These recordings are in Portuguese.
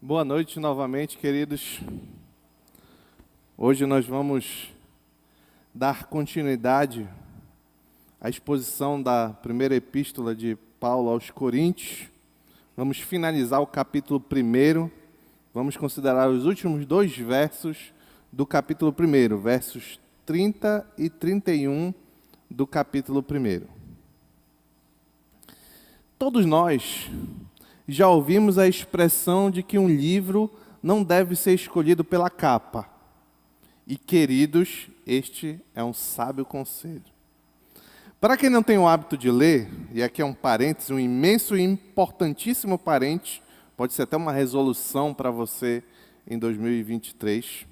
Boa noite novamente, queridos. Hoje nós vamos dar continuidade à exposição da primeira epístola de Paulo aos Coríntios. Vamos finalizar o capítulo 1. Vamos considerar os últimos 2 versos do capítulo 1, versos 30 e 31 do capítulo 1. Todos nós já ouvimos a expressão de que um livro não deve ser escolhido pela capa. E, queridos, este é um sábio conselho. Para quem não tem o hábito de ler, e aqui é um parênteses, um imenso e importantíssimo parênteses, pode ser até uma resolução para você em 2023.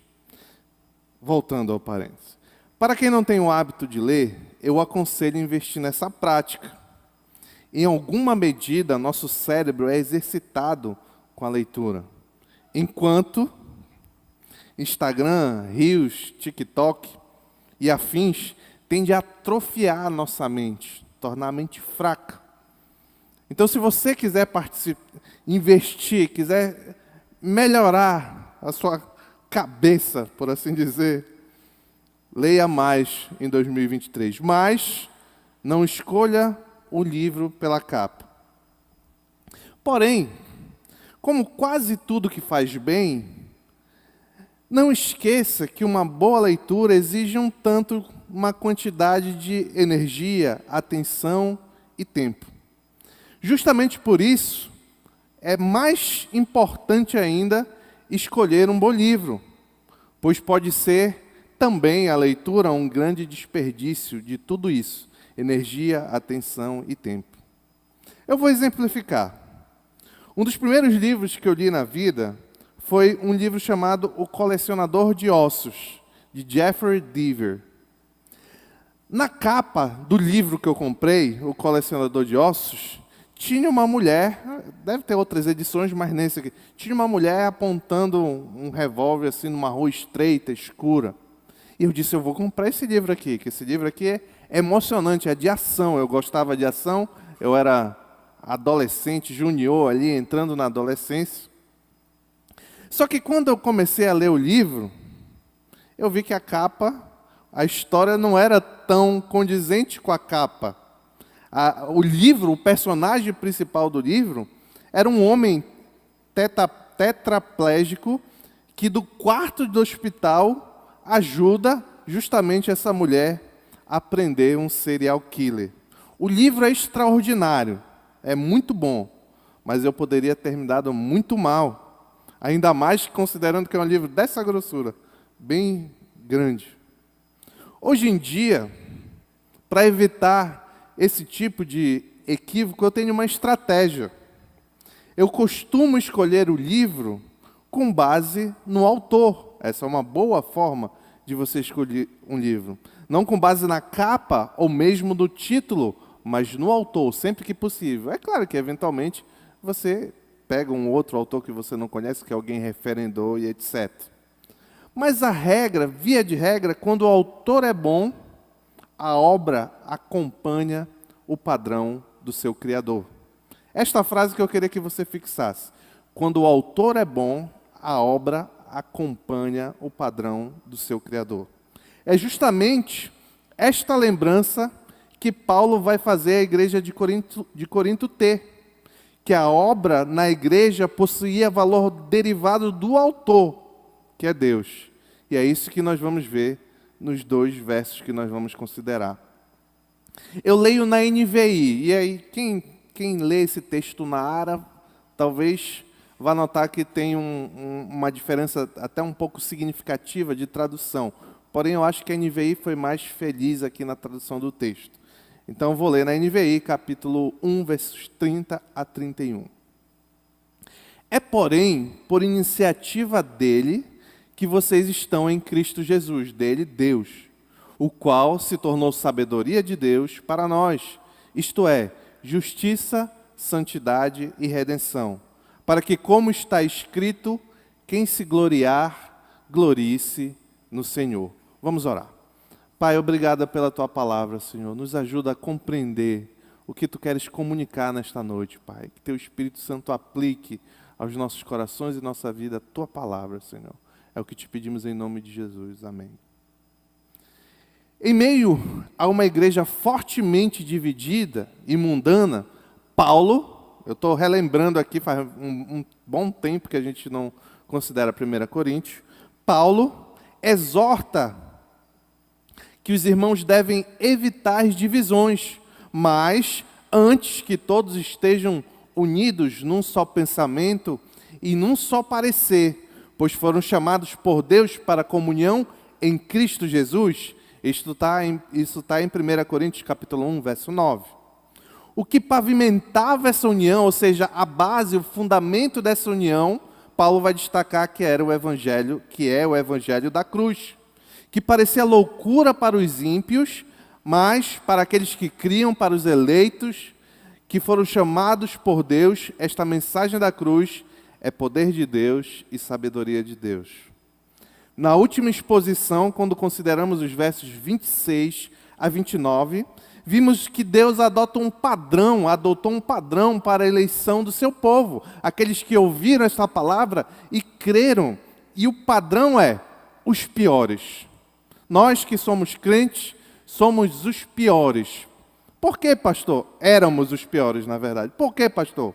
Voltando ao parênteses. Para quem não tem o hábito de ler, eu aconselho investir nessa prática. Em alguma medida, nosso cérebro é exercitado com a leitura. Enquanto Instagram, Reels, TikTok e afins tende a atrofiar a nossa mente, tornar a mente fraca. Então, se você quiser investir, quiser melhorar a sua cabeça, por assim dizer, leia mais em 2023. Mas não escolha o livro pela capa. Porém, como quase tudo que faz bem, não esqueça que uma boa leitura exige uma quantidade de energia, atenção e tempo. Justamente por isso, é mais importante ainda escolher um bom livro, pois pode ser também a leitura um grande desperdício de tudo isso. Energia, atenção e tempo. Eu vou exemplificar. Um dos primeiros livros que eu li na vida foi um livro chamado O Colecionador de Ossos, de Jeffrey Deaver. Na capa do livro que eu comprei, O Colecionador de Ossos, tinha uma mulher, deve ter outras edições, mas nesse aqui, tinha uma mulher apontando um revólver assim numa rua estreita, escura. E eu disse, eu vou comprar esse livro aqui, que esse livro aqui é emocionante, é de ação. Eu gostava de ação, eu era adolescente, junior ali, entrando na adolescência. Só que quando eu comecei a ler o livro, eu vi que a capa, a história não era tão condizente com a capa. O livro, o personagem principal do livro, era um homem tetraplégico que do quarto do hospital ajuda justamente essa mulher a prender um serial killer. O livro é extraordinário, é muito bom, mas eu poderia ter me dado muito mal, ainda mais considerando que é um livro dessa grossura, bem grande. Hoje em dia, para evitar esse tipo de equívoco, eu tenho uma estratégia. Eu costumo escolher o livro com base no autor. Essa é uma boa forma de você escolher um livro. Não com base na capa ou mesmo no título, mas no autor, sempre que possível. É claro que, eventualmente, você pega um outro autor que você não conhece, que alguém referendou e etc. Mas a regra, via de regra, quando o autor é bom, a obra acompanha o padrão do seu criador. Esta frase que eu queria que você fixasse. Quando o autor é bom, a obra acompanha o padrão do seu Criador. É justamente esta lembrança que Paulo vai fazer à igreja de Corinto ter, que a obra na igreja possuía valor derivado do autor, que é Deus. E é isso que nós vamos ver nos 2 versos que nós vamos considerar. Eu leio na NVI, e aí quem lê esse texto na ARA, talvez vai notar que tem uma diferença até um pouco significativa de tradução. Porém, eu acho que a NVI foi mais feliz aqui na tradução do texto. Então, vou ler na NVI, capítulo 1, versos 30 a 31. É, porém, por iniciativa dele, que vocês estão em Cristo Jesus, dele, Deus, o qual se tornou sabedoria de Deus para nós, isto é, justiça, santidade e redenção. Para que, como está escrito, quem se gloriar, glorie-se no Senhor. Vamos orar. Pai, obrigado pela Tua palavra, Senhor. Nos ajuda a compreender o que Tu queres comunicar nesta noite, Pai. Que Teu Espírito Santo aplique aos nossos corações e nossa vida a Tua palavra, Senhor. É o que te pedimos em nome de Jesus. Amém. Em meio a uma igreja fortemente dividida e mundana, Paulo, eu estou relembrando aqui, faz um bom tempo que a gente não considera 1 Coríntios, Paulo exorta que os irmãos devem evitar as divisões, mas antes que todos estejam unidos num só pensamento e num só parecer, pois foram chamados por Deus para a comunhão em Cristo Jesus. Isso está em 1 Coríntios capítulo 1, verso 9. O que pavimentava essa união, ou seja, a base, o fundamento dessa união, Paulo vai destacar que era o evangelho, que é o evangelho da cruz, que parecia loucura para os ímpios, mas para aqueles que criam, para os eleitos, que foram chamados por Deus, esta mensagem da cruz é poder de Deus e sabedoria de Deus. Na última exposição, quando consideramos os versos 26 a 29, vimos que Deus adotou um padrão para a eleição do seu povo, aqueles que ouviram esta palavra e creram. E o padrão é os piores. Nós que somos crentes, somos os piores. Por que, pastor? Éramos os piores, na verdade. Por que, pastor?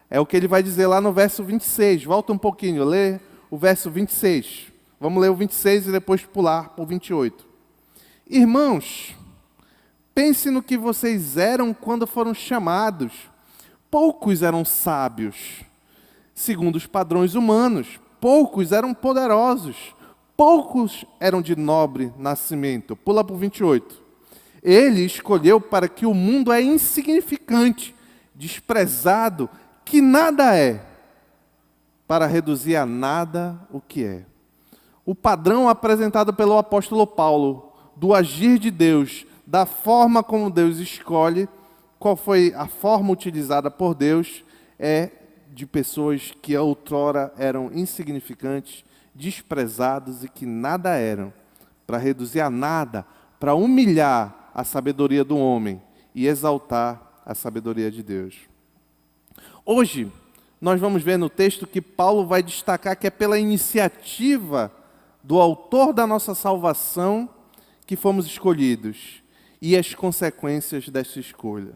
É o que ele vai dizer lá no verso 26. Volta um pouquinho, lê o verso 26. Vamos ler o 26 e depois pular para o 28. Irmãos, pense no que vocês eram quando foram chamados. Poucos eram sábios, segundo os padrões humanos. Poucos eram poderosos. Poucos eram de nobre nascimento. Pula para o 28. Ele escolheu para que o mundo é insignificante, desprezado, que nada é, para reduzir a nada o que é. O padrão apresentado pelo apóstolo Paulo, do agir de Deus, da forma como Deus escolhe, qual foi a forma utilizada por Deus, é de pessoas que outrora eram insignificantes, desprezados e que nada eram, para reduzir a nada, para humilhar a sabedoria do homem e exaltar a sabedoria de Deus. Hoje, nós vamos ver no texto que Paulo vai destacar que é pela iniciativa do autor da nossa salvação que fomos escolhidos e as consequências dessa escolha.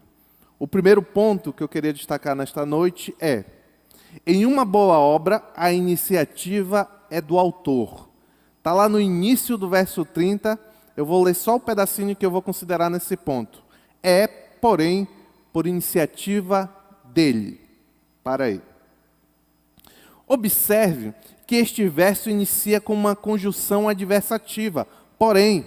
O primeiro ponto que eu queria destacar nesta noite é: em uma boa obra, a iniciativa é do autor. Está lá no início do verso 30, eu vou ler só o pedacinho que eu vou considerar nesse ponto. É, porém, por iniciativa dele. Para aí. Observe que este verso inicia com uma conjunção adversativa, porém,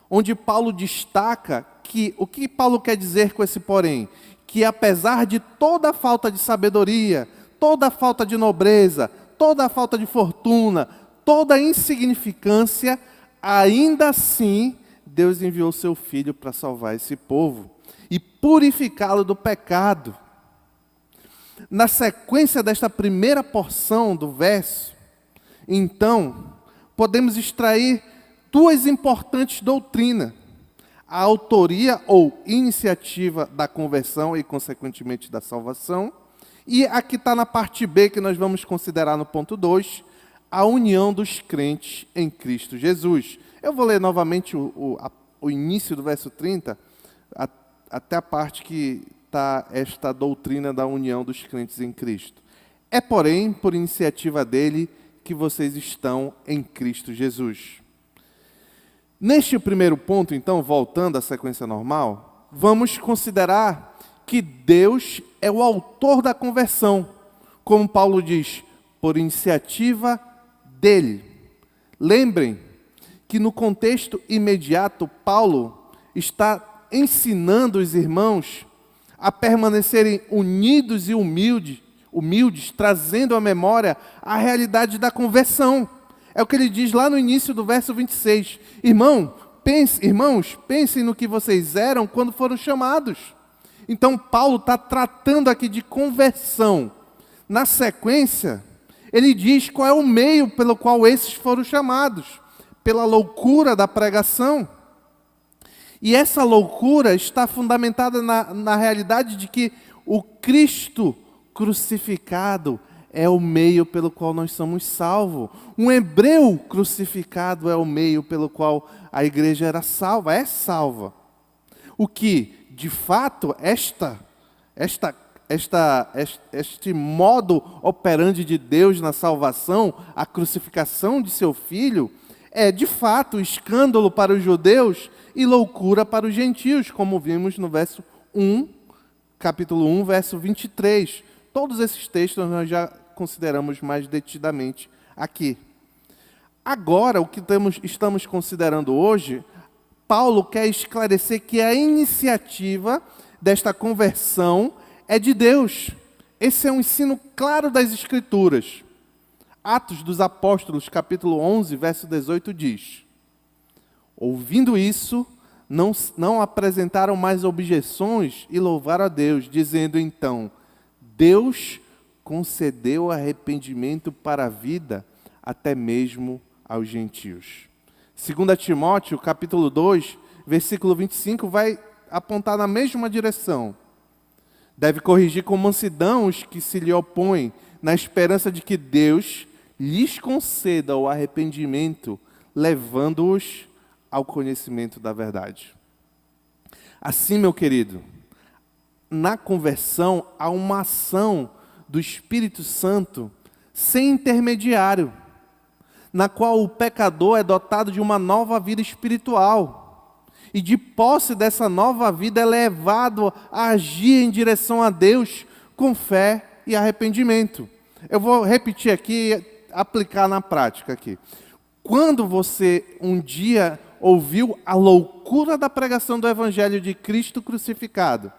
onde Paulo destaca que, o que Paulo quer dizer com esse porém? Que apesar de toda a falta de sabedoria, toda a falta de nobreza, toda a falta de fortuna, toda a insignificância, ainda assim, Deus enviou seu Filho para salvar esse povo e purificá-lo do pecado. Na sequência desta primeira porção do verso, então, podemos extrair duas importantes doutrinas: a autoria ou iniciativa da conversão e, consequentemente, da salvação, e aqui está na parte B, que nós vamos considerar no ponto 2, a união dos crentes em Cristo Jesus. Eu vou ler novamente o início do verso 30, até a parte que está esta doutrina da união dos crentes em Cristo. É, porém, por iniciativa dele que vocês estão em Cristo Jesus. Neste primeiro ponto, então, voltando à sequência normal, vamos considerar que Deus é o autor da conversão, como Paulo diz, por iniciativa dele. Lembrem que no contexto imediato, Paulo está ensinando os irmãos a permanecerem unidos e humildes, trazendo à memória a realidade da conversão. É o que ele diz lá no início do verso 26. Irmãos, pensem no que vocês eram quando foram chamados. Então, Paulo está tratando aqui de conversão. Na sequência, ele diz qual é o meio pelo qual esses foram chamados: pela loucura da pregação. E essa loucura está fundamentada na realidade de que o Cristo crucificado é o meio pelo qual nós somos salvos. Um hebreu crucificado é o meio pelo qual a igreja era salva, é salva. O que, de fato, este modo operante de Deus na salvação, a crucificação de seu filho, é, de fato, escândalo para os judeus e loucura para os gentios, como vimos no verso 1, capítulo 1, verso 23. Todos esses textos nós já consideramos mais detidamente aqui. Agora, o que estamos considerando hoje, Paulo quer esclarecer que a iniciativa desta conversão é de Deus. Esse é um ensino claro das Escrituras. Atos dos Apóstolos, capítulo 11, verso 18, diz: ouvindo isso, não apresentaram mais objeções e louvaram a Deus, dizendo então: Deus concedeu arrependimento para a vida, até mesmo aos gentios. 2 Timóteo, capítulo 2, versículo 25, vai apontar na mesma direção. Deve corrigir com mansidão os que se lhe opõem, na esperança de que Deus lhes conceda o arrependimento, levando-os ao conhecimento da verdade. Assim, meu querido, na conversão há uma ação do Espírito Santo sem intermediário, na qual o pecador é dotado de uma nova vida espiritual. E de posse dessa nova vida é levado a agir em direção a Deus com fé e arrependimento. Eu vou repetir aqui, aplicar na prática aqui. Quando você um dia ouviu a loucura da pregação do Evangelho de Cristo crucificado,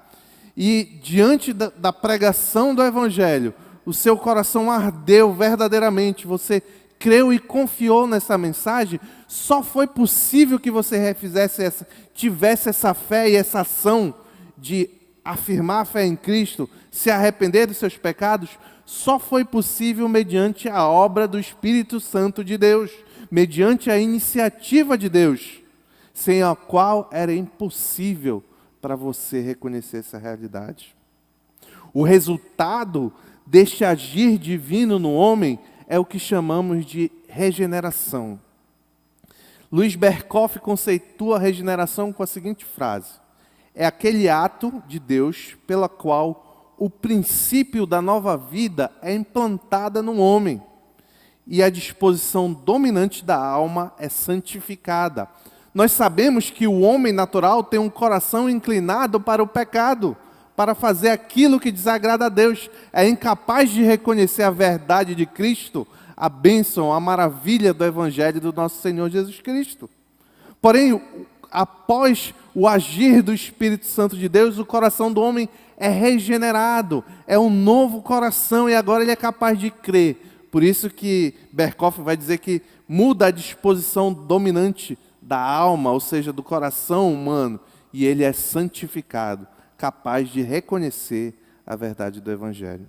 e diante da pregação do Evangelho, o seu coração ardeu verdadeiramente, você creu e confiou nessa mensagem, só foi possível que você tivesse essa fé e essa ação de afirmar a fé em Cristo, se arrepender dos seus pecados, só foi possível mediante a obra do Espírito Santo de Deus, mediante a iniciativa de Deus, sem a qual era impossível para você reconhecer essa realidade. O resultado deste agir divino no homem é o que chamamos de regeneração. Luiz Berkoff conceitua a regeneração com a seguinte frase: é aquele ato de Deus pela qual o princípio da nova vida é implantada no homem e a disposição dominante da alma é santificada. Nós sabemos que o homem natural tem um coração inclinado para o pecado, para fazer aquilo que desagrada a Deus. É incapaz de reconhecer a verdade de Cristo, a bênção, a maravilha do Evangelho do nosso Senhor Jesus Cristo. Porém, após o agir do Espírito Santo de Deus, o coração do homem é regenerado, é um novo coração e agora ele é capaz de crer. Por isso que Berkoff vai dizer que muda a disposição dominante da alma, ou seja, do coração humano, e ele é santificado, capaz de reconhecer a verdade do Evangelho.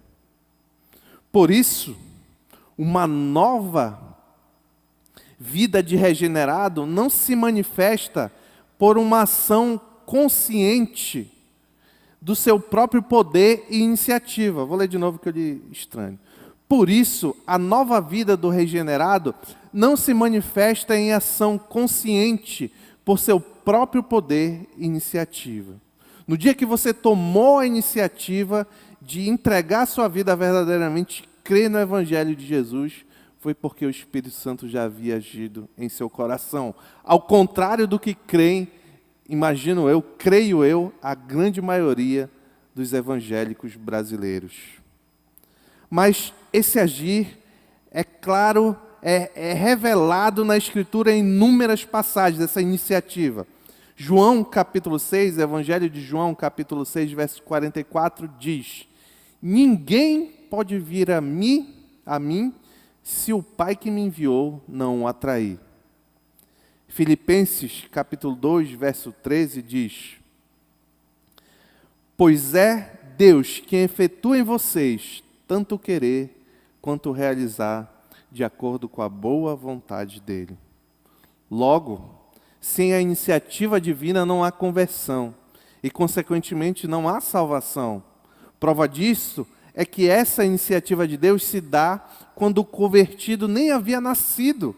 Por isso, uma nova vida de regenerado não se manifesta por uma ação consciente do seu próprio poder e iniciativa. Vou ler de novo que eu li estranho. Por isso, a nova vida do regenerado não se manifesta em ação consciente por seu próprio poder e iniciativa. No dia que você tomou a iniciativa de entregar sua vida verdadeiramente, crer no Evangelho de Jesus, foi porque o Espírito Santo já havia agido em seu coração. Ao contrário do que creem, creio eu, a grande maioria dos evangélicos brasileiros. Mas esse agir, é claro, é revelado na Escritura em inúmeras passagens dessa iniciativa. João, capítulo 6, Evangelho de João, capítulo 6, verso 44, diz: ninguém pode vir a mim, se o Pai que me enviou não o atrair. Filipenses, capítulo 2, verso 13, diz: pois é Deus quem efetua em vocês tanto o querer quanto o realizar, de acordo com a boa vontade dele. Logo, sem a iniciativa divina não há conversão e, consequentemente, não há salvação. Prova disso é que essa iniciativa de Deus se dá quando o convertido nem havia nascido,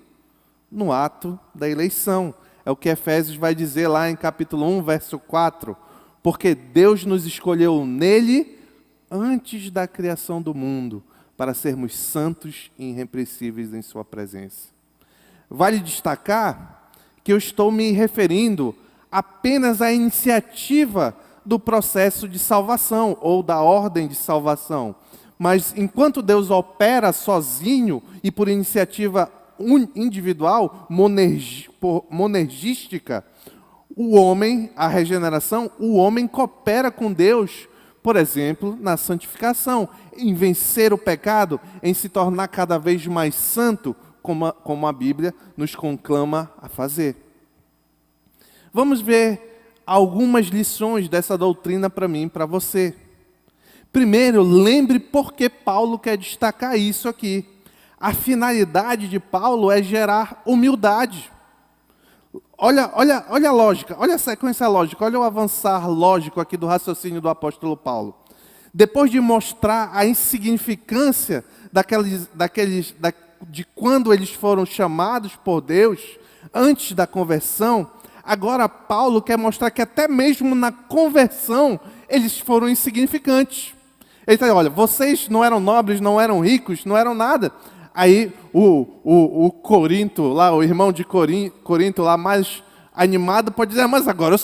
no ato da eleição. É o que Efésios vai dizer lá em capítulo 1, verso 4. Porque Deus nos escolheu nele antes da criação do mundo, para sermos santos e irrepreensíveis em sua presença. Vale destacar que eu estou me referindo apenas à iniciativa do processo de salvação, ou da ordem de salvação. Mas enquanto Deus opera sozinho e por iniciativa individual, monergística, o homem, a regeneração, o homem coopera com Deus, por exemplo, na santificação, em vencer o pecado, em se tornar cada vez mais santo, como a Bíblia nos conclama a fazer. Vamos ver algumas lições dessa doutrina para mim e para você. Primeiro, lembre por que Paulo quer destacar isso aqui. A finalidade de Paulo é gerar humildade. Olha a lógica, olha a sequência lógica, olha o avançar lógico aqui do raciocínio do apóstolo Paulo. Depois de mostrar a insignificância de quando eles foram chamados por Deus, antes da conversão, agora Paulo quer mostrar que até mesmo na conversão eles foram insignificantes. Ele está dizendo, olha, vocês não eram nobres, não eram ricos, não eram nada. Aí o Corinto, lá, o irmão de Corinto, lá mais animado, pode dizer, mas agora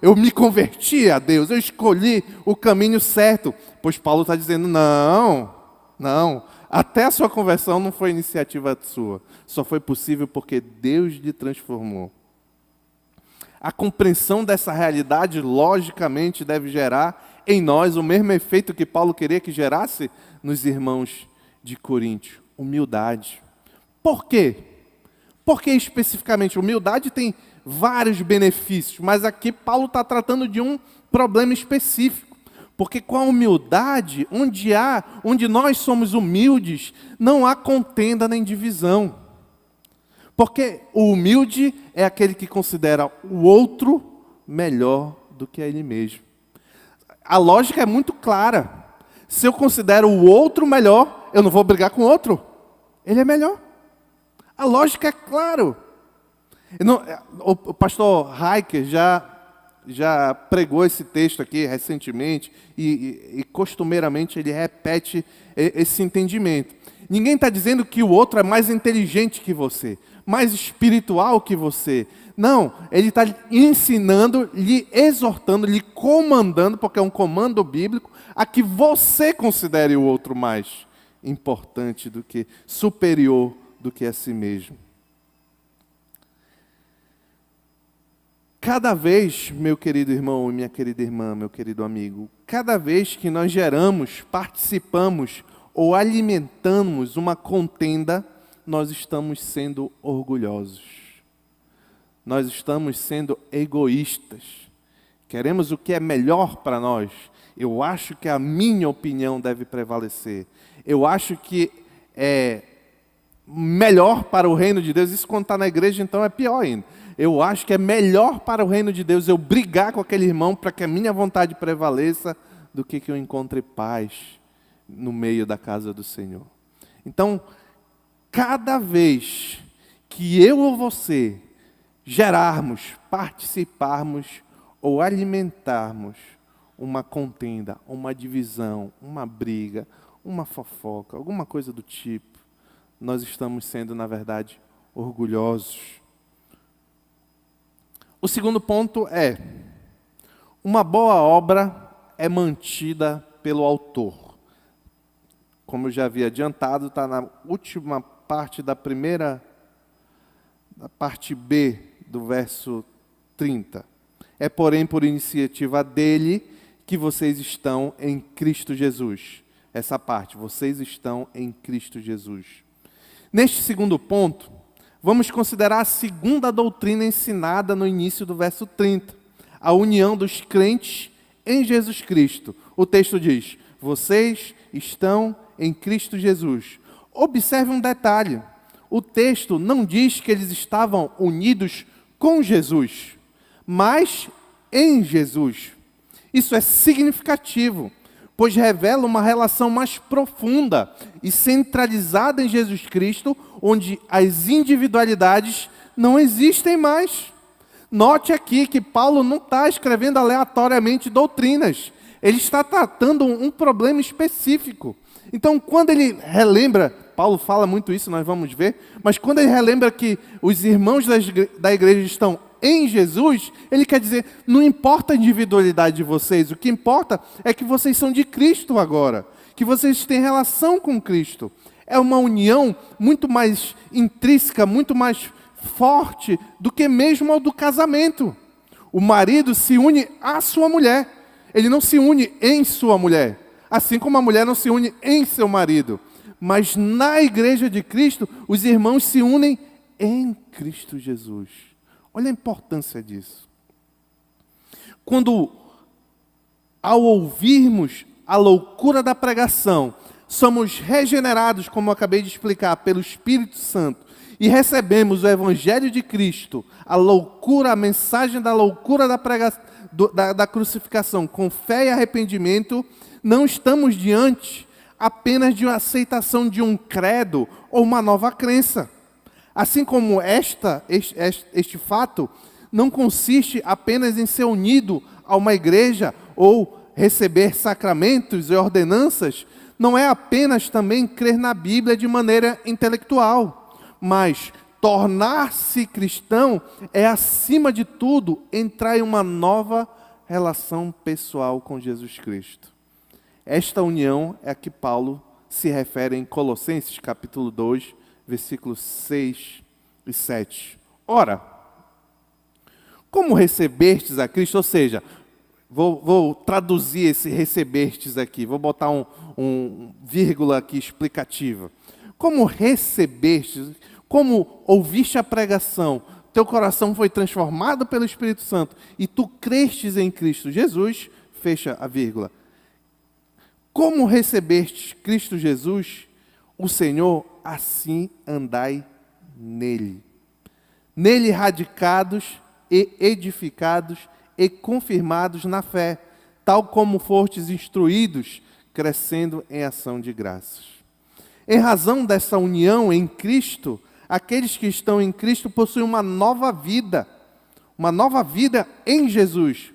eu me converti a Deus, eu escolhi o caminho certo. Pois Paulo está dizendo, não, até a sua conversão não foi iniciativa sua, só foi possível porque Deus lhe transformou. A compreensão dessa realidade, logicamente, deve gerar em nós o mesmo efeito que Paulo queria que gerasse nos irmãos de Corinto. Humildade. Por quê? Porque especificamente humildade tem vários benefícios, mas aqui Paulo está tratando de um problema específico. Porque com a humildade, onde nós somos humildes, não há contenda nem divisão. Porque o humilde é aquele que considera o outro melhor do que a ele mesmo. A lógica é muito clara. Se eu considero o outro melhor, eu não vou brigar com o outro. Ele é melhor. A lógica é clara. O pastor Heiker já pregou esse texto aqui recentemente e costumeiramente ele repete esse entendimento. Ninguém está dizendo que o outro é mais inteligente que você, mais espiritual que você. Não, ele está ensinando, lhe exortando, lhe comandando, porque é um comando bíblico, a que você considere o outro mais importante do que, superior do que a si mesmo. Cada vez, meu querido irmão e minha querida irmã, meu querido amigo, cada vez que nós geramos, participamos ou alimentamos uma contenda, nós estamos sendo orgulhosos. Nós estamos sendo egoístas. Queremos o que é melhor para nós. Eu acho que a minha opinião deve prevalecer. Eu acho que é melhor para o reino de Deus. Isso quando está na igreja, então é pior ainda. Eu acho que é melhor para o reino de Deus eu brigar com aquele irmão para que a minha vontade prevaleça do que eu encontre paz no meio da casa do Senhor. Então, cada vez que eu ou você gerarmos, participarmos ou alimentarmos uma contenda, uma divisão, uma briga, uma fofoca, alguma coisa do tipo, nós estamos sendo, na verdade, orgulhosos. O segundo ponto é, uma boa obra é mantida pelo autor. Como eu já havia adiantado, está na última parte da parte B do verso 30. É, porém, por iniciativa dele que vocês estão em Cristo Jesus. Essa parte, vocês estão em Cristo Jesus. Neste segundo ponto, vamos considerar a segunda doutrina ensinada no início do verso 30. A união dos crentes em Jesus Cristo. O texto diz, vocês estão em Cristo Jesus. Observe um detalhe. O texto não diz que eles estavam unidos com Jesus, mas em Jesus. Isso é significativo, pois revela uma relação mais profunda e centralizada em Jesus Cristo, onde as individualidades não existem mais. Note aqui que Paulo não está escrevendo aleatoriamente doutrinas. Ele está tratando um problema específico. Então, quando ele relembra, Paulo fala muito isso, nós vamos ver, mas quando ele relembra que os irmãos da igreja estão em Jesus, ele quer dizer, não importa a individualidade de vocês, o que importa é que vocês são de Cristo agora, que vocês têm relação com Cristo. É uma união muito mais intrínseca, muito mais forte do que mesmo ao do casamento. O marido se une à sua mulher, ele não se une em sua mulher, assim como a mulher não se une em seu marido. Mas na igreja de Cristo, os irmãos se unem em Cristo Jesus. Olha a importância disso. Quando, ao ouvirmos a loucura da pregação, somos regenerados, como eu acabei de explicar, pelo Espírito Santo, e recebemos o Evangelho de Cristo, a loucura, a mensagem da loucura da crucificação, com fé e arrependimento, não estamos diante apenas de uma aceitação de um credo ou uma nova crença. Assim como este fato não consiste apenas em ser unido a uma igreja ou receber sacramentos e ordenanças, não é apenas também crer na Bíblia de maneira intelectual, mas tornar-se cristão é, acima de tudo, entrar em uma nova relação pessoal com Jesus Cristo. Esta união é a que Paulo se refere em Colossenses capítulo 2, versículos 6 e 7. Ora, como recebestes a Cristo, ou seja, vou traduzir esse recebestes aqui, vou botar um vírgula aqui explicativa. Como recebestes, como ouviste a pregação, teu coração foi transformado pelo Espírito Santo e tu crestes em Cristo Jesus, fecha a vírgula. Como recebestes Cristo Jesus, o Senhor, assim andai nele. Nele radicados e edificados e confirmados na fé, tal como fostes instruídos, crescendo em ação de graças. Em razão dessa união em Cristo, aqueles que estão em Cristo possuem uma nova vida em Jesus.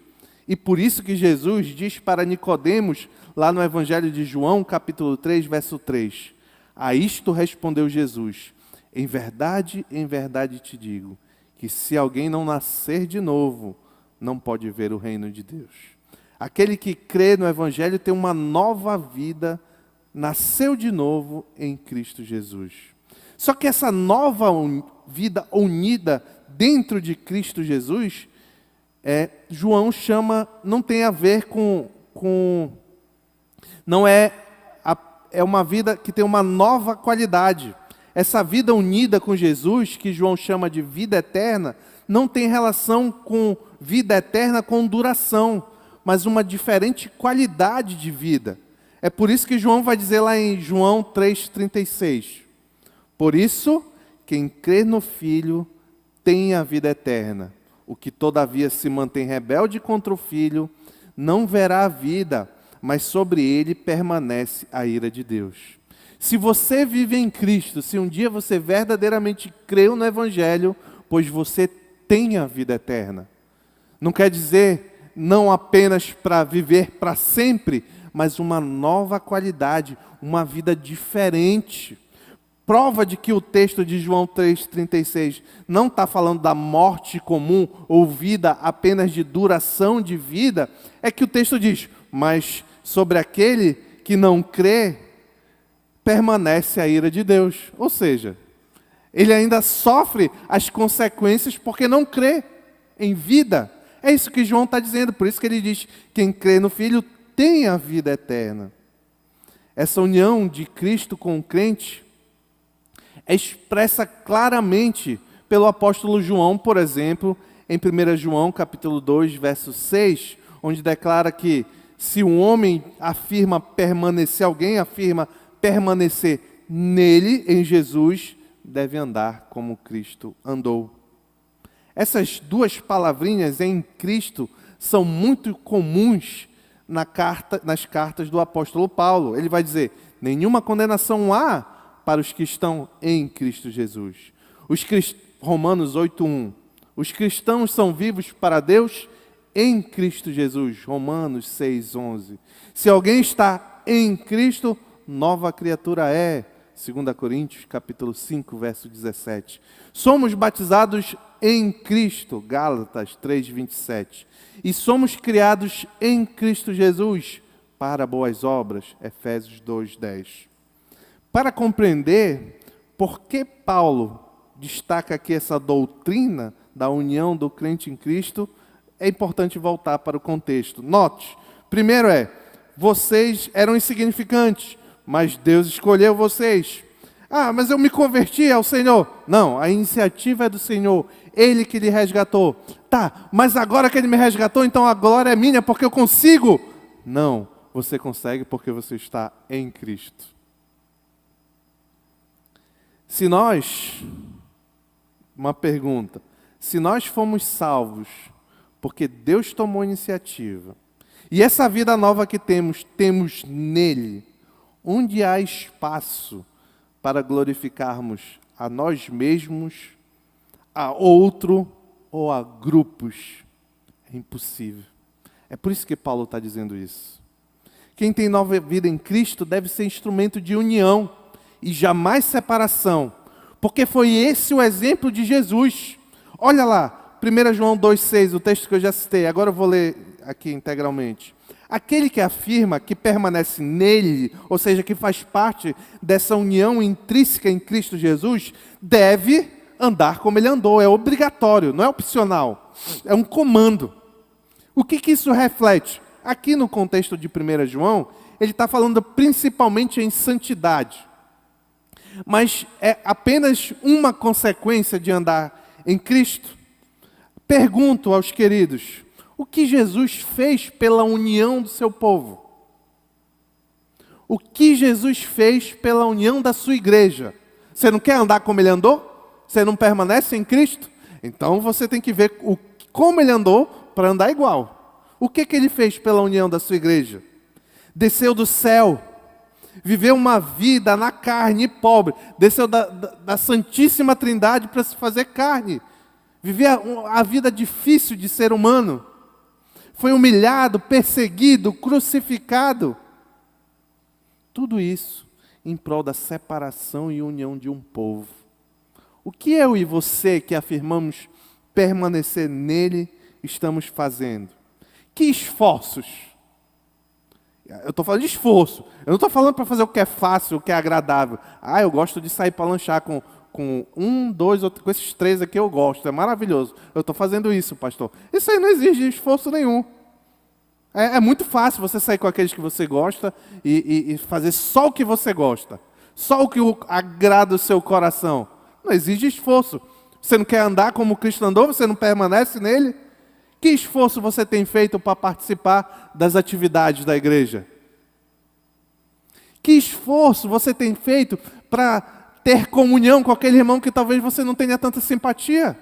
E por isso que Jesus diz para Nicodemos, lá no Evangelho de João, capítulo 3, verso 3, a isto respondeu Jesus, em verdade te digo, que se alguém não nascer de novo, não pode ver o reino de Deus. Aquele que crê no Evangelho tem uma nova vida, nasceu de novo em Cristo Jesus. Só que essa nova vida unida dentro de Cristo Jesus, João chama, não tem a ver não é uma vida que tem uma nova qualidade. Essa vida unida com Jesus, que João chama de vida eterna, não tem relação com vida eterna com duração, mas uma diferente qualidade de vida. É por isso que João vai dizer lá em João 3,36, por isso, quem crê no Filho tem a vida eterna. O que todavia se mantém rebelde contra o Filho, não verá a vida, mas sobre ele permanece a ira de Deus. Se você vive em Cristo, se um dia você verdadeiramente creu no Evangelho, pois você tem a vida eterna. Não quer dizer não apenas para viver para sempre, mas uma nova qualidade, uma vida diferente. Prova de que o texto de João 3,36 não está falando da morte comum ou vida apenas de duração de vida, é que o texto diz, mas sobre aquele que não crê, permanece a ira de Deus. Ou seja, ele ainda sofre as consequências porque não crê em vida. É isso que João está dizendo, por isso que ele diz, quem crê no Filho tem a vida eterna. Essa união de Cristo com o crente é expressa claramente pelo apóstolo João, por exemplo, em 1 João capítulo 2, verso 6, onde declara que se um homem afirma permanecer, alguém afirma permanecer nele, em Jesus, deve andar como Cristo andou. Essas duas palavrinhas em Cristo são muito comuns nas cartas do apóstolo Paulo. Ele vai dizer: nenhuma condenação há para os que estão em Cristo Jesus. Romanos 8:1. Os cristãos são vivos para Deus em Cristo Jesus. Romanos 6:11. Se alguém está em Cristo, nova criatura é. 2 Coríntios, capítulo 5, verso 17. Somos batizados em Cristo, Gálatas 3:27. E somos criados em Cristo Jesus para boas obras, Efésios 2:10. Para compreender por que Paulo destaca aqui essa doutrina da união do crente em Cristo, é importante voltar para o contexto. Note, primeiro vocês eram insignificantes, mas Deus escolheu vocês. Ah, mas eu me converti ao Senhor. Não, a iniciativa é do Senhor. Ele que lhe resgatou. Tá, mas agora que Ele me resgatou, então a glória é minha porque eu consigo. Não, você consegue porque você está em Cristo. Uma pergunta. Se nós fomos salvos porque Deus tomou a iniciativa, e essa vida nova que temos nele, onde há espaço para glorificarmos a nós mesmos, a outro ou a grupos? É impossível. É por isso que Paulo está dizendo isso. Quem tem nova vida em Cristo deve ser instrumento de união e jamais separação, porque foi esse o exemplo de Jesus. Olha lá, 1 João 2,6, o texto que eu já citei, agora eu vou ler aqui integralmente. Aquele que afirma que permanece nele, ou seja, que faz parte dessa união intrínseca em Cristo Jesus, deve andar como ele andou. É obrigatório, não é opcional. É um comando. O que isso reflete? Aqui no contexto de 1 João, ele está falando principalmente em santidade. Mas é apenas uma consequência de andar em Cristo. Pergunto aos queridos: o que Jesus fez pela união do seu povo? O que Jesus fez pela união da sua igreja? Você não quer andar como ele andou? Você não permanece em Cristo? Então você tem que ver como ele andou para andar igual. O que ele fez pela união da sua igreja? Desceu do céu, viveu uma vida na carne pobre, desceu da Santíssima Trindade para se fazer carne, vivia a vida difícil de ser humano, foi humilhado, perseguido, crucificado. Tudo isso em prol da separação e união de um povo. O que eu e você que afirmamos permanecer nele estamos fazendo? Que esforços? Eu estou falando de esforço. Eu não estou falando para fazer o que é fácil, o que é agradável. Eu gosto de sair para lanchar com com esses 3 aqui eu gosto, é maravilhoso. Eu estou fazendo isso, pastor. Isso aí não exige esforço nenhum. É muito fácil você sair com aqueles que você gosta e fazer só o que você gosta. Só o que agrada o seu coração. Não exige esforço. Você não quer andar como Cristo andou? Você não permanece nele? Que esforço você tem feito para participar das atividades da igreja? Que esforço você tem feito para ter comunhão com aquele irmão que talvez você não tenha tanta simpatia?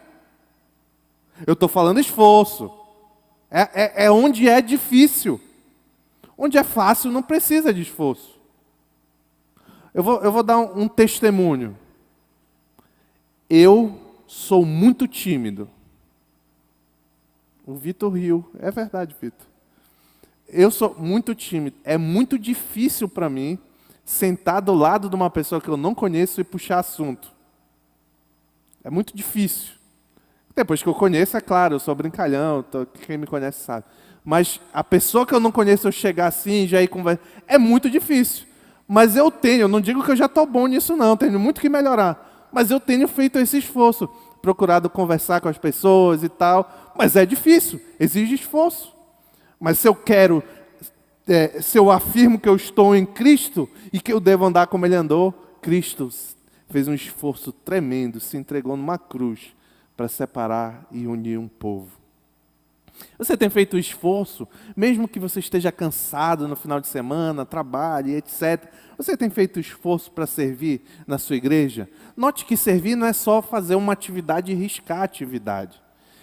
Eu estou falando esforço. É onde é difícil. Onde é fácil não precisa de esforço. Eu vou dar um testemunho. Eu sou muito tímido. O Vitor riu. É verdade, Vitor. Eu sou muito tímido. É muito difícil para mim sentar do lado de uma pessoa que eu não conheço e puxar assunto. É muito difícil. Depois que eu conheço, é claro, eu sou brincalhão, quem me conhece sabe. Mas a pessoa que eu não conheço, eu chegar assim, já ir conversar, é muito difícil. Mas eu não digo que eu já estou bom nisso não, tenho muito que melhorar. Mas eu tenho feito esse esforço, procurado conversar com as pessoas e tal. Mas é difícil, exige esforço. Mas se eu afirmo que eu estou em Cristo e que eu devo andar como Ele andou, Cristo fez um esforço tremendo, se entregou numa cruz para separar e unir um povo. Você tem feito esforço, mesmo que você esteja cansado no final de semana, trabalhe, etc. Você tem feito esforço para servir na sua igreja? Note que servir não é só fazer uma atividade e riscar a atividade.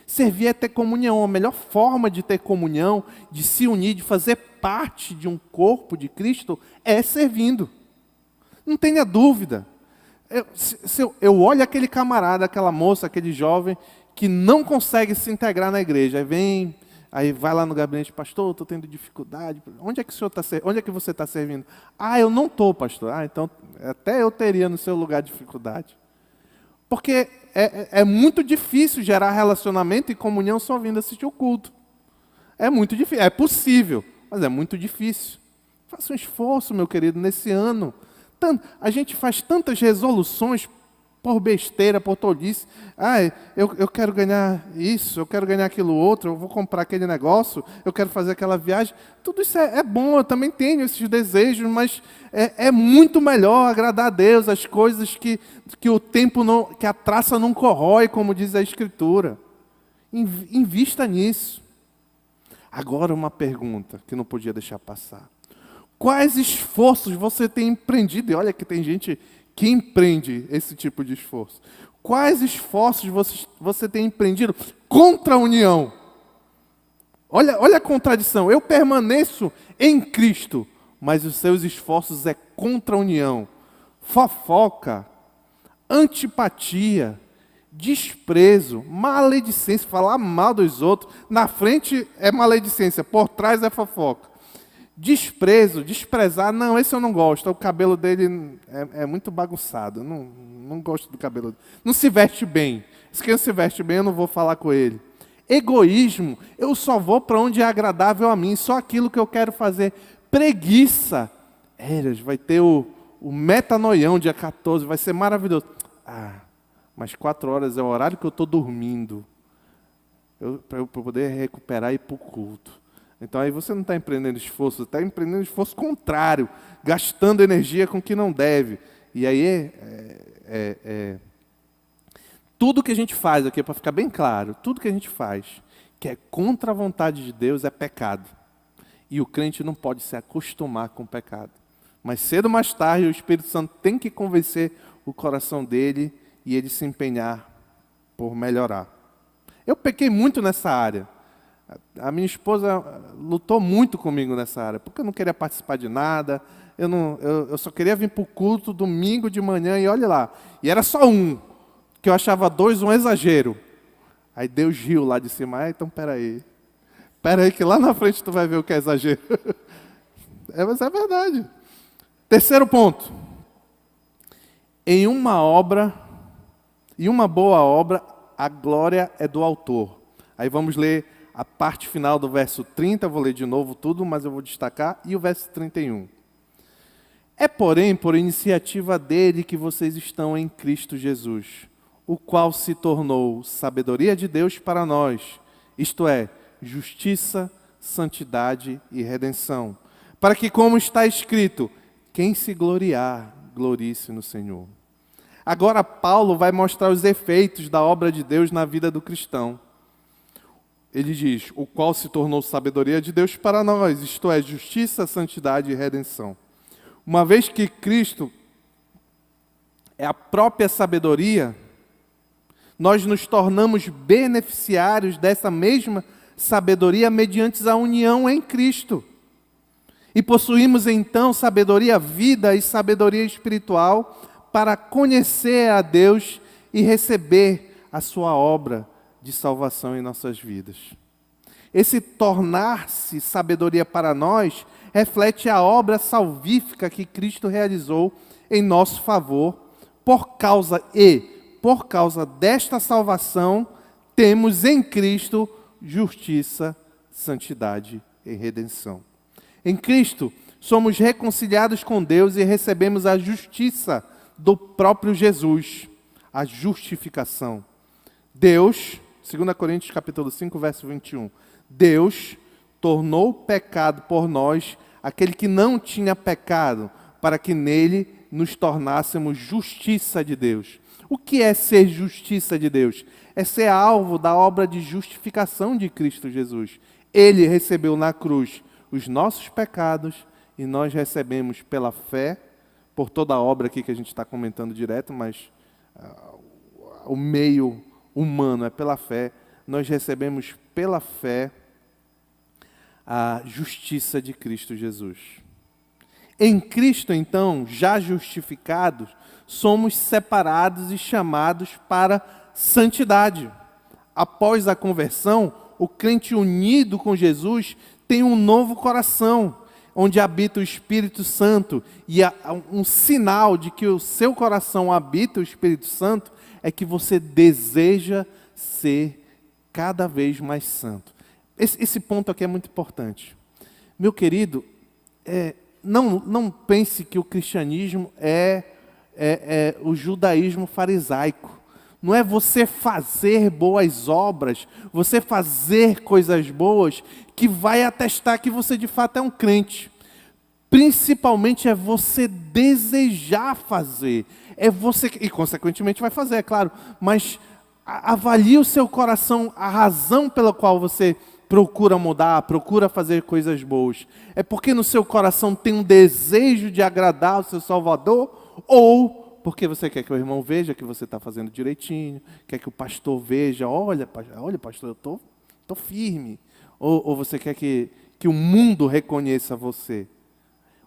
Servir é ter comunhão. A melhor forma de ter comunhão, de se unir, de fazer parte de um corpo de Cristo, é servindo. Não tenha dúvida. Eu olho aquele camarada, aquela moça, aquele jovem, que não consegue se integrar na igreja. Aí vai lá no gabinete, pastor, estou tendo dificuldade. Onde é que você está servindo? Eu não estou, pastor. Então até eu teria no seu lugar dificuldade. Porque é muito difícil gerar relacionamento e comunhão só vindo assistir o culto. É muito difícil. É possível, mas é muito difícil. Faça um esforço, meu querido, nesse ano. A gente faz tantas resoluções por besteira, por tolice. Eu quero ganhar isso, eu quero ganhar aquilo outro, eu vou comprar aquele negócio, eu quero fazer aquela viagem. Tudo isso é bom, eu também tenho esses desejos, mas é muito melhor agradar a Deus, as coisas que o tempo não, que a traça não corrói, como diz a Escritura. Invista nisso. Agora uma pergunta que não podia deixar passar. Quais esforços você tem empreendido? E olha que tem gente que empreende esse tipo de esforço. Quais esforços você tem empreendido contra a união? Olha a contradição. Eu permaneço em Cristo, mas os seus esforços é contra a união. Fofoca, antipatia, desprezo, maledicência, falar mal dos outros. Na frente é maledicência, por trás é fofoca. Desprezo, desprezar, não, esse eu não gosto. O cabelo dele é muito bagunçado. Não gosto do cabelo dele. Não se veste bem. Se quem se veste bem, eu não vou falar com ele. Egoísmo, eu só vou para onde é agradável a mim, só aquilo que eu quero fazer. Preguiça, vai ter o metanoião, dia 14, vai ser maravilhoso. Mas 4 horas é o horário que eu estou dormindo. Para eu poder recuperar e ir para o culto. Então aí você não está empreendendo esforço, está empreendendo esforço contrário, gastando energia com o que não deve. E aí tudo que a gente faz aqui, para ficar bem claro, tudo que a gente faz que é contra a vontade de Deus é pecado. E o crente não pode se acostumar com o pecado. Mas cedo ou mais tarde o Espírito Santo tem que convencer o coração dele e ele se empenhar por melhorar. Eu pequei muito nessa área. A minha esposa lutou muito comigo nessa área, porque eu não queria participar de nada, eu só queria vir para o culto domingo de manhã e olha lá. E era só um, que eu achava 2 um exagero. Aí Deus riu lá de cima, então peraí que lá na frente tu vai ver o que é exagero. Mas é verdade. Terceiro ponto. Em uma boa obra, a glória é do autor. Aí vamos ler a parte final do verso 30, vou ler de novo tudo, mas eu vou destacar, e o verso 31. É, porém, por iniciativa dele que vocês estão em Cristo Jesus, o qual se tornou sabedoria de Deus para nós, isto é, justiça, santidade e redenção, para que, como está escrito, quem se gloriar, glorie-se no Senhor. Agora Paulo vai mostrar os efeitos da obra de Deus na vida do cristão. Ele diz, o qual se tornou sabedoria de Deus para nós, isto é, justiça, santidade e redenção. Uma vez que Cristo é a própria sabedoria, nós nos tornamos beneficiários dessa mesma sabedoria mediante a união em Cristo. E possuímos então sabedoria, vida e sabedoria espiritual para conhecer a Deus e receber a sua obra de salvação em nossas vidas. Esse tornar-se sabedoria para nós reflete a obra salvífica que Cristo realizou em nosso favor. Por causa desta salvação, temos em Cristo justiça, santidade e redenção. Em Cristo, somos reconciliados com Deus e recebemos a justiça do próprio Jesus, a justificação. Deus, 2 Coríntios capítulo 5, verso 21, Deus tornou pecado por nós aquele que não tinha pecado, para que nele nos tornássemos justiça de Deus. O que é ser justiça de Deus? É ser alvo da obra de justificação de Cristo Jesus. Ele recebeu na cruz os nossos pecados e nós recebemos pela fé, por toda a obra aqui que a gente está comentando direto, mas o meio humano é pela fé, nós recebemos pela fé a justiça de Cristo Jesus. Em Cristo, então, já justificados, somos separados e chamados para santidade. Após a conversão, o crente unido com Jesus tem um novo coração, onde habita o Espírito Santo. E um sinal de que o seu coração habita o Espírito Santo é que você deseja ser cada vez mais santo. Esse ponto aqui é muito importante. Meu querido, não pense que o cristianismo é o judaísmo farisaico. Não é você fazer boas obras, você fazer coisas boas, que vai atestar que você de fato é um crente. Principalmente é você desejar fazer. É você, e consequentemente vai fazer, é claro. Mas avalie o seu coração, a razão pela qual você procura mudar, procura fazer coisas boas. É porque no seu coração tem um desejo de agradar o seu Salvador, ou porque você quer que o irmão veja que você está fazendo direitinho, quer que o pastor veja, olha pastor, eu tô firme. Ou você quer que o mundo reconheça você.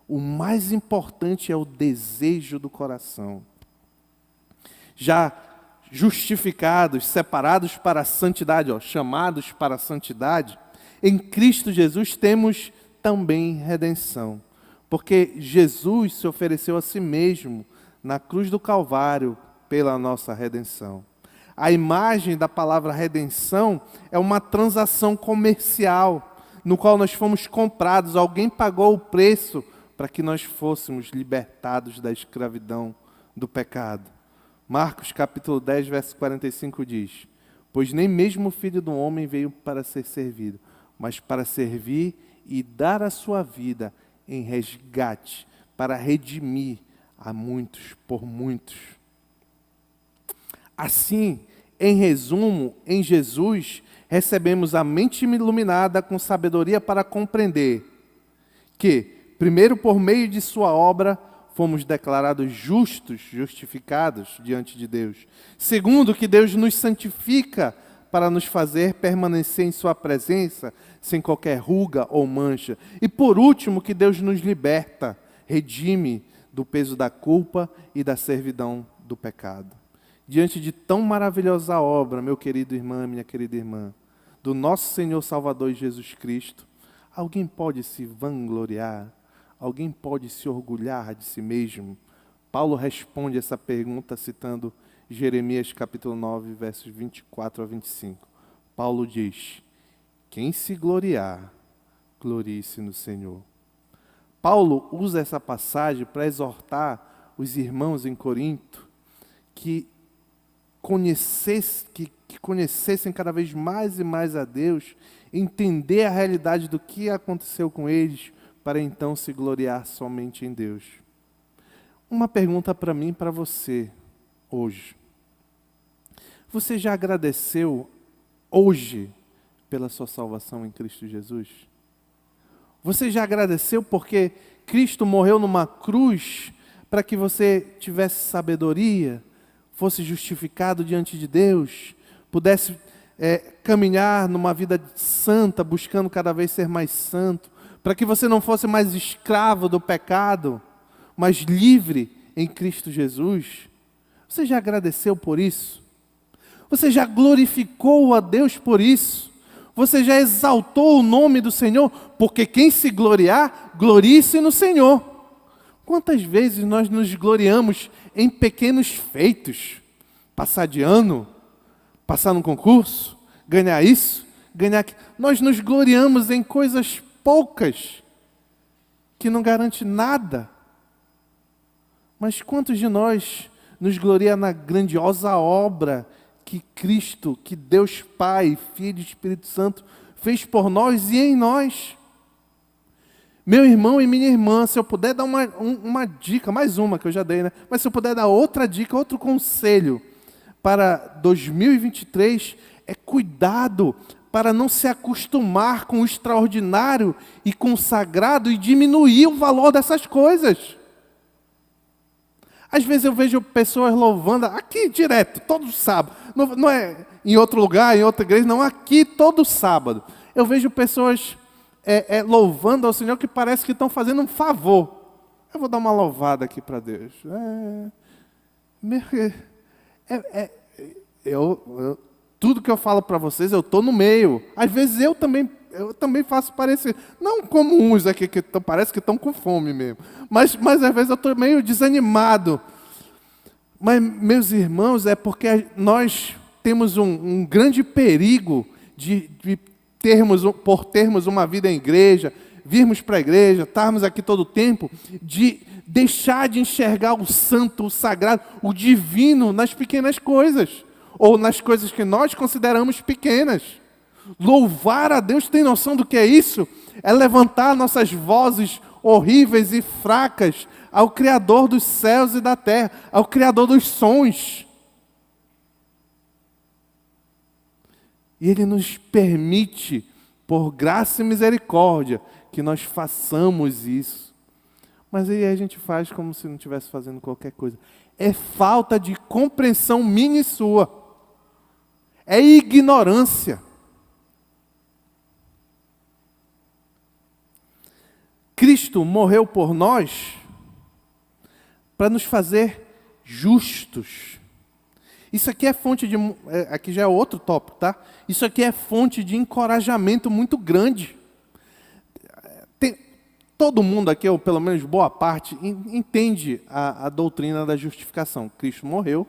O mais importante é o desejo do coração. Já justificados, separados para a santidade, chamados para a santidade, em Cristo Jesus temos também redenção. Porque Jesus se ofereceu a si mesmo na cruz do Calvário pela nossa redenção. A imagem da palavra redenção é uma transação comercial, no qual nós fomos comprados, alguém pagou o preço para que nós fôssemos libertados da escravidão do pecado. Marcos capítulo 10, verso 45 diz: pois nem mesmo o Filho do Homem veio para ser servido, mas para servir e dar a sua vida em resgate, para redimir a muitos por muitos. Assim, em resumo, em Jesus, recebemos a mente iluminada com sabedoria para compreender que, primeiro, por meio de sua obra, fomos declarados justos, justificados diante de Deus. Segundo, que Deus nos santifica para nos fazer permanecer em sua presença, sem qualquer ruga ou mancha. E por último, que Deus nos liberta, redime do peso da culpa e da servidão do pecado. Diante de tão maravilhosa obra, meu querido irmão, minha querida irmã, do nosso Senhor Salvador Jesus Cristo, alguém pode se vangloriar? Alguém pode se orgulhar de si mesmo? Paulo responde essa pergunta citando Jeremias capítulo 9, versos 24 a 25. Paulo diz: quem se gloriar, glorie-se no Senhor. Paulo usa essa passagem para exortar os irmãos em Corinto que conhecessem cada vez mais e mais a Deus, entender a realidade do que aconteceu com eles, para então se gloriar somente em Deus. Uma pergunta para mim e para você hoje. Você já agradeceu hoje pela sua salvação em Cristo Jesus? Você já agradeceu porque Cristo morreu numa cruz para que você tivesse sabedoria, fosse justificado diante de Deus, pudesse caminhar numa vida santa, buscando cada vez ser mais santo, para que você não fosse mais escravo do pecado, mas livre em Cristo Jesus? Você já agradeceu por isso? Você já glorificou a Deus por isso? Você já exaltou o nome do Senhor? Porque quem se gloriar, glorie-se no Senhor. Quantas vezes nós nos gloriamos em pequenos feitos? Passar de ano, passar num concurso, ganhar isso, ganhar aquilo. Nós nos gloriamos em coisas poucas, que não garante nada. Mas quantos de nós nos gloria na grandiosa obra que Cristo, que Deus Pai, Filho e Espírito Santo fez por nós e em nós? Meu irmão e minha irmã, se eu puder dar uma dica, mais uma que eu já dei, né? Mas se eu puder dar outra dica, outro conselho para 2023, é cuidado para não se acostumar com o extraordinário e com o sagrado e diminuir o valor dessas coisas. Às vezes eu vejo pessoas louvando, aqui direto, todo sábado. Não é em outro lugar, em outra igreja, não, aqui todo sábado. Eu vejo pessoas louvando ao Senhor que parece que estão fazendo um favor. Eu vou dar uma louvada aqui para Deus. Tudo que eu falo para vocês, eu estou no meio. Às vezes eu também faço parecer. Não como uns aqui que parece que estão com fome mesmo. Mas às vezes eu estou meio desanimado. Mas, meus irmãos, é porque nós temos um grande perigo por termos uma vida em igreja, virmos para a igreja, estarmos aqui todo o tempo, de deixar de enxergar o santo, o sagrado, o divino nas pequenas coisas, ou nas coisas que nós consideramos pequenas. Louvar a Deus, tem noção do que é isso? É levantar nossas vozes horríveis e fracas ao Criador dos céus e da terra, ao Criador dos sons. E Ele nos permite, por graça e misericórdia, que nós façamos isso. Mas aí a gente faz como se não estivesse fazendo qualquer coisa. É falta de compreensão minha e sua. É ignorância. Cristo morreu por nós para nos fazer justos. Isso aqui é fonte de... Aqui já é outro tópico, tá? Isso aqui é fonte de encorajamento muito grande. Todo mundo aqui, ou pelo menos boa parte, entende a doutrina da justificação. Cristo morreu,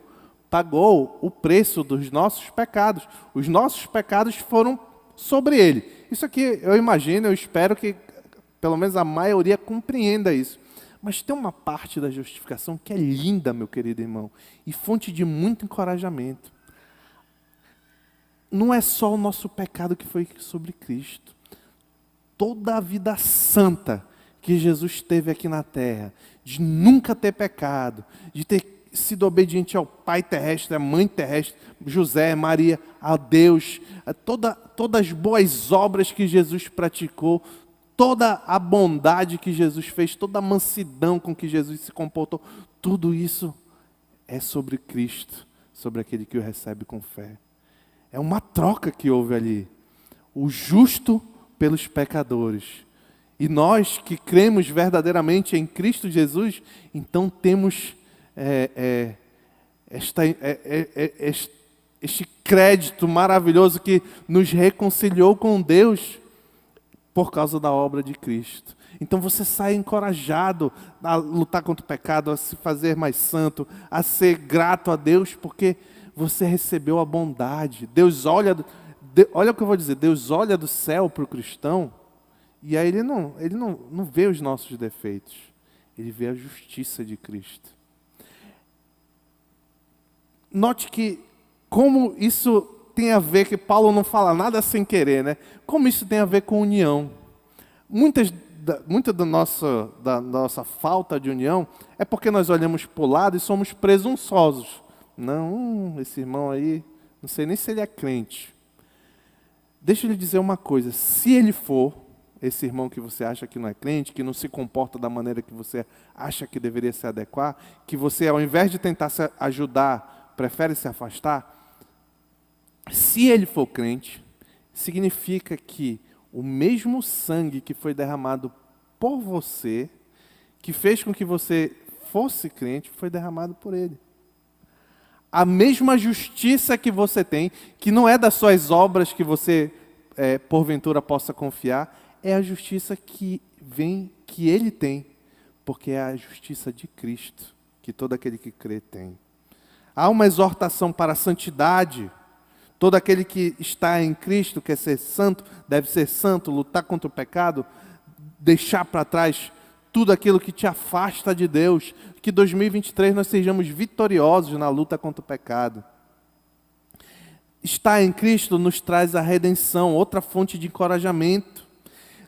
pagou o preço dos nossos pecados. Os nossos pecados foram sobre Ele. Isso aqui, eu imagino, eu espero que pelo menos a maioria compreenda isso. Mas tem uma parte da justificação que é linda, meu querido irmão, e fonte de muito encorajamento. Não é só o nosso pecado que foi sobre Cristo. Toda a vida santa que Jesus teve aqui na terra, de nunca ter pecado, de ter sido obediente ao Pai terrestre, à Mãe terrestre, José, Maria, a Deus, todas as boas obras que Jesus praticou, toda a bondade que Jesus fez, toda a mansidão com que Jesus se comportou, tudo isso é sobre Cristo, sobre aquele que o recebe com fé. É uma troca que houve ali. O justo pelos pecadores. E nós que cremos verdadeiramente em Cristo Jesus, então temos este crédito maravilhoso que nos reconciliou com Deus por causa da obra de Cristo. Então você sai encorajado a lutar contra o pecado, a se fazer mais santo, a ser grato a Deus, porque você recebeu a bondade. Deus olha o que eu vou dizer, Deus olha do céu para o cristão, e aí ele não vê os nossos defeitos, ele vê a justiça de Cristo. Note que como isso tem a ver, que Paulo não fala nada sem querer, né? Como isso tem a ver com união. Muita da nossa falta de união é porque nós olhamos para o lado e somos presunçosos. Não, esse irmão aí, não sei nem se ele é crente. Deixa eu lhe dizer uma coisa, se ele for, esse irmão que você acha que não é crente, que não se comporta da maneira que você acha que deveria se adequar, que você, ao invés de tentar se ajudar, prefere se afastar, se ele for crente, significa que o mesmo sangue que foi derramado por você, que fez com que você fosse crente, foi derramado por ele. A mesma justiça que você tem, que não é das suas obras que você, porventura, possa confiar, é a justiça que ele tem, porque é a justiça de Cristo, que todo aquele que crê tem. Há uma exortação para a santidade. Todo aquele que está em Cristo, quer ser santo, deve ser santo, lutar contra o pecado, deixar para trás tudo aquilo que te afasta de Deus. Que 2023 nós sejamos vitoriosos na luta contra o pecado. Estar em Cristo nos traz a redenção, outra fonte de encorajamento.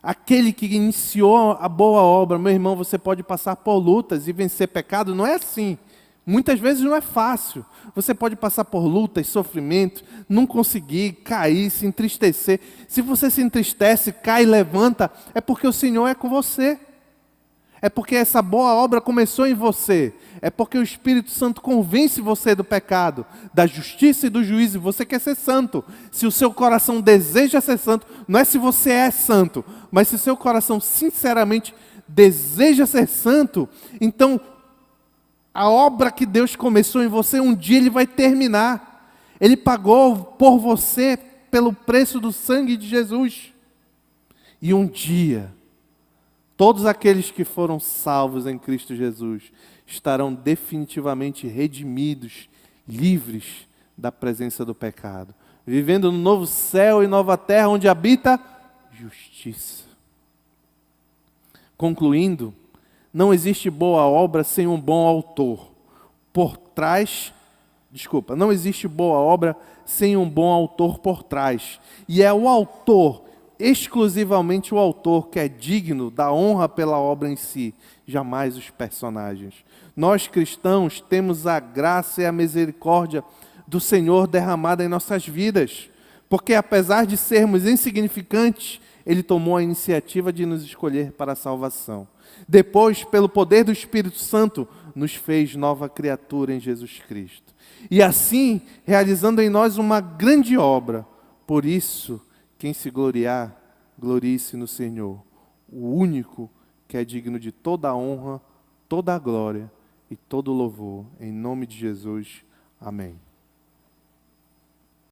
Aquele que iniciou a boa obra, meu irmão, você pode passar por lutas e vencer pecado, não é assim. Muitas vezes não é fácil. Você pode passar por lutas, sofrimento, não conseguir, cair, se entristecer. Se você se entristece, cai e levanta, é porque o Senhor é com você. É porque essa boa obra começou em você. É porque o Espírito Santo convence você do pecado, da justiça e do juízo. E você quer ser santo. Se o seu coração deseja ser santo, não é se você é santo, mas se o seu coração sinceramente deseja ser santo, então a obra que Deus começou em você, um dia Ele vai terminar. Ele pagou por você pelo preço do sangue de Jesus. E um dia, todos aqueles que foram salvos em Cristo Jesus estarão definitivamente redimidos, livres da presença do pecado, vivendo no novo céu e nova terra onde habita justiça. Concluindo, não existe boa obra sem um bom autor. Não existe boa obra sem um bom autor por trás. E é o autor, exclusivamente o autor, que é digno da honra pela obra em si, jamais os personagens. Nós cristãos temos a graça e a misericórdia do Senhor derramada em nossas vidas, porque apesar de sermos insignificantes, Ele tomou a iniciativa de nos escolher para a salvação. Depois, pelo poder do Espírito Santo, nos fez nova criatura em Jesus Cristo. E assim, realizando em nós uma grande obra. Por isso, quem se gloriar, glorie-se no Senhor, o único que é digno de toda a honra, toda a glória e todo o louvor. Em nome de Jesus. Amém.